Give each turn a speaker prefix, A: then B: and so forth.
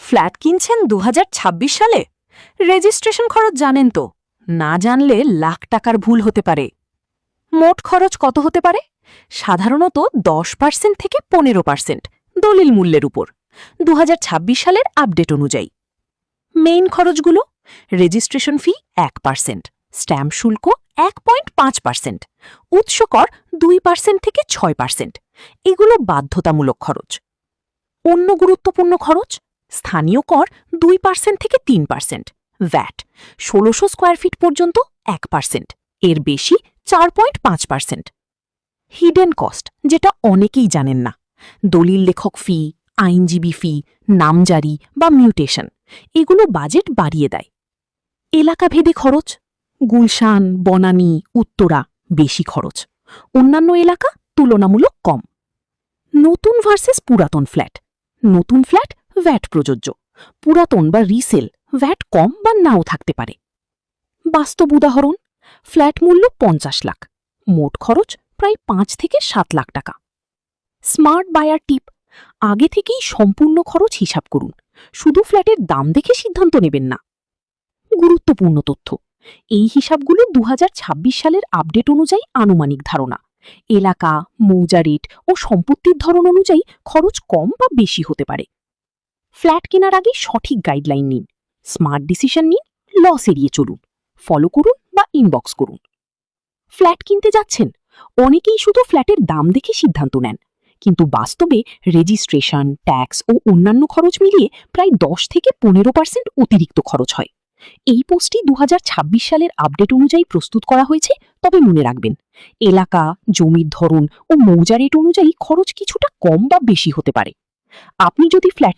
A: Flat কিনছেন ২০২৬ সালে? Registration খরচ জানেন তো? না জানলে লাখ টাকার ভুল হতে পারে। মোট খরচ কত হতে পারে? সাধারণত 10% থেকে 15% দলিল মূল্যের উপর, ২০২৬ সালের আপডেট অনুযায়ী। মেইন খরচগুলো: রেজিস্ট্রেশন ফি 1%, স্ট্যাম্প শুল্ক 1.5%, উৎস কর 2% থেকে 6%। এগুলো বাধ্যতামূলক খরচ। অন্য গুরুত্বপূর্ণ খরচ: স্থানীয় কর 2% থেকে 3%, ভ্যাট ১৬০০ স্কোয়ার ফিট পর্যন্ত 1%, এর বেশি 4.5%। হিডেন কস্ট, যেটা অনেকেই জানেন না: দলিল লেখক ফি, আইনজীবী ফি, নামজারি বা মিউটেশন, এগুলো বাজেট বাড়িয়ে দেয়। এলাকাভেদে খরচ: গুলশান, বনানী, উত্তরা বেশি খরচ, অন্যান্য এলাকা তুলনামূলক কম। নতুন ভার্সেস পুরাতন ফ্ল্যাট: নতুন ফ্ল্যাট ভ্যাট প্রযোজ্য, পুরাতন বা রিসেল ভ্যাট কম বা নাও থাকতে পারে। বাস্তব উদাহরণ: ফ্ল্যাট মূল্য 50 লাখ, মোট খরচ প্রায় 5 থেকে 7 লাখ টাকা। স্মার্ট বায়ার টিপ: আগে থেকেই সম্পূর্ণ খরচ হিসাব করুন, শুধু ফ্ল্যাটের দাম দেখে সিদ্ধান্ত নেবেন না। গুরুত্বপূর্ণ তথ্য: এই হিসাবগুলো ২০২৬ সালের আপডেট অনুযায়ী আনুমানিক ধারণা। এলাকা, মৌজা রেট ও সম্পত্তির ধরন অনুযায়ী খরচ কম বা বেশি হতে পারে। ফ্ল্যাট কেনার আগে সঠিক গাইডলাইন নিন, স্মার্ট ডিসিশন নিন, লস এড়িয়ে চলুন। ফলো করুন বা ইনবক্স করুন। ফ্ল্যাট কিনতে যাচ্ছেন? অনেকেই শুধু ফ্ল্যাটের দাম দেখে সিদ্ধান্ত নেন, কিন্তু বাস্তবে রেজিস্ট্রেশন, ট্যাক্স ও অন্যান্য খরচ মিলিয়ে প্রায় 10 থেকে 15% অতিরিক্ত খরচ হয়। এই পোস্টটি ২০২৬ সালের আপডেট অনুযায়ী প্রস্তুত করা হয়েছে, তবে মনে রাখবেন, এলাকা, জমির ধরন ও মৌজা রেট অনুযায়ী খরচ কিছুটা কম বা বেশি হতে পারে। আপনি যদি ফ্ল্যাট